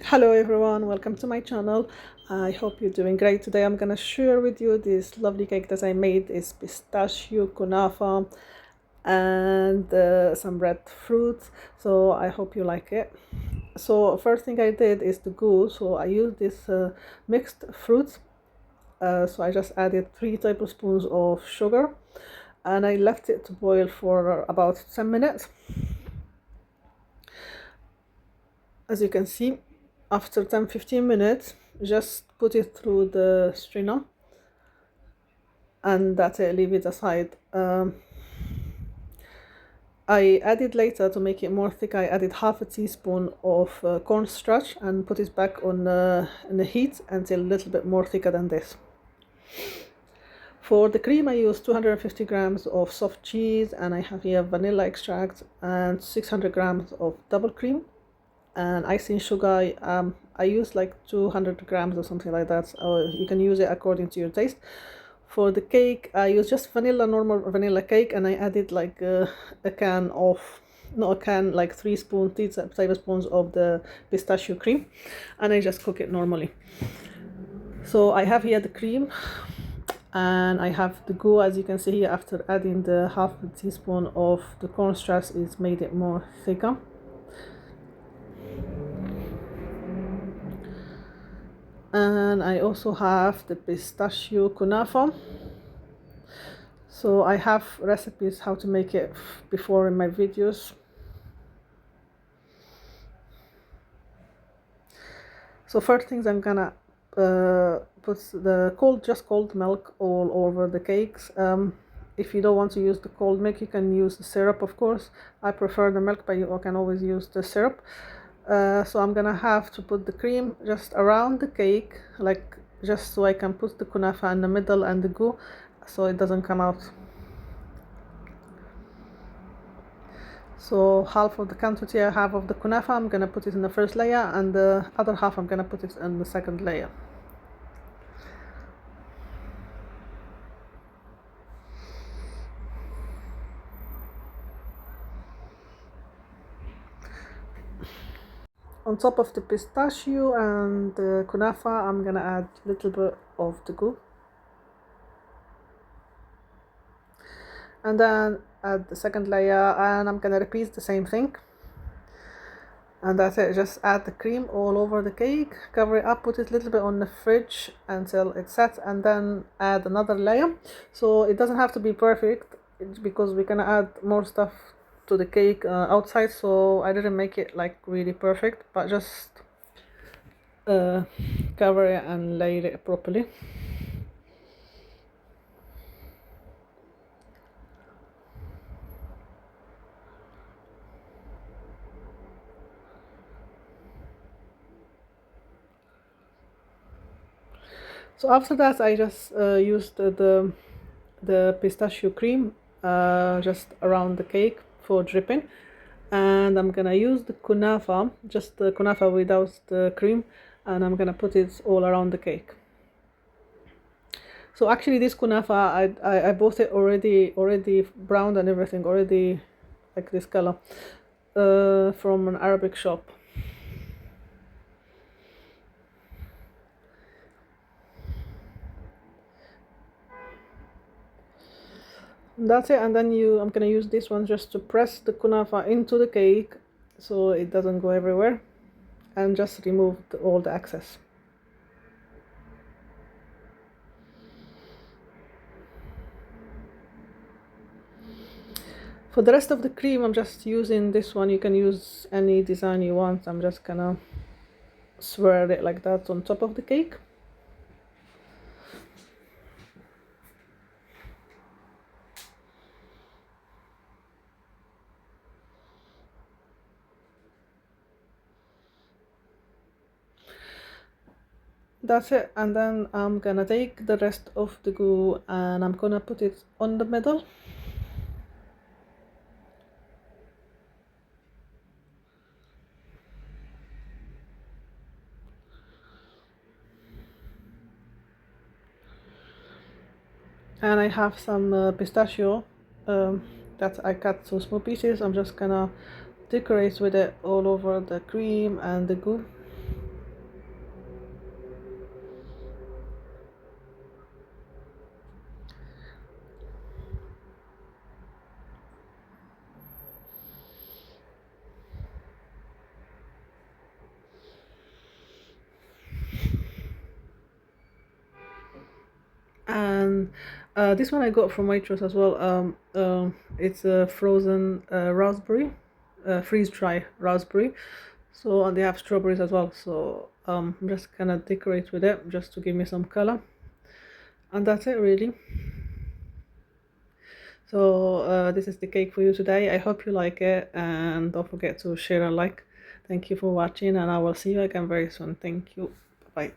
Hello everyone, welcome to my channel. I hope you're doing great. Today I'm gonna share with you this lovely cake that I made. It's pistachio, kunafa, and some red fruit. So I hope you like it. So first thing I did is the glue. So I used this mixed fruits. So I just added 3 tablespoons of sugar and I left it to boil for about 10 minutes. As you can see, after 10-15 minutes, just put it through the strainer and that's it, leave it aside. I added later, to make it more thick, I added half a teaspoon of cornstarch and put it back on in the heat until a little bit more thicker than this. For the cream I used 250 grams of soft cheese, and I have here vanilla extract and 600 grams of double cream. And icing sugar, I use like 200 grams or something like that. You can use it according to your taste. For the cake I use just normal vanilla cake, and I added like a can of, not a can, like 3 tablespoons of the pistachio cream, and I just cook it normally. So I have here the cream and I have the goo. As you can see here, after adding the half a teaspoon of the cornstarch, it's made it more thicker. And I also have the pistachio kunafa. So I have recipes how to make it before in my videos. So first things, I'm gonna put the cold milk all over the cakes. If you don't want to use the cold milk, you can use the syrup, of course. I prefer the milk, but you can always use the syrup. So I'm gonna have to put the cream just around the cake, like just so I can put the kunafa in the middle and the goo, so it doesn't come out. So half of the quantity I have of the kunafa, I'm gonna put it in the first layer, and the other half I'm gonna put it in the second layer. On top of the pistachio and the kunafa, I'm gonna add a little bit of the goo, and then add the second layer, and I'm gonna repeat the same thing. And that's it. Just add the cream all over the cake, cover it up, put it a little bit on the fridge until it sets, and then add another layer. So it doesn't have to be perfect, because we're gonna add more stuff to the cake outside, so I didn't make it like really perfect, but just cover it and layer it properly. So after that, I just used the pistachio cream just around the cake for dripping, and I'm gonna use the kunafa, just the kunafa without the cream, and I'm gonna put it all around the cake. So actually this kunafa, I bought it already browned and everything, already like this color, from an Arabic shop. That's it. And then I'm gonna use this one just to press the kunafa into the cake so it doesn't go everywhere, and just remove all the excess. For the rest of the cream, I'm just using this one. You can use any design you want. I'm just gonna swirl it like that on top of the cake. That's it. And then I'm gonna take the rest of the glue and I'm gonna put it on the middle. And I have some pistachio that I cut to small pieces. I'm just gonna decorate with it all over the cream and the glue. And this one I got from Waitrose as well. It's a frozen raspberry, freeze dry raspberry. So, and they have strawberries as well. So I'm just gonna decorate with it just to give me some color. And that's it really. So this is the cake for you today. I hope you like it, and don't forget to share and like. Thank you for watching, and I will see you again very soon. Thank you. Bye.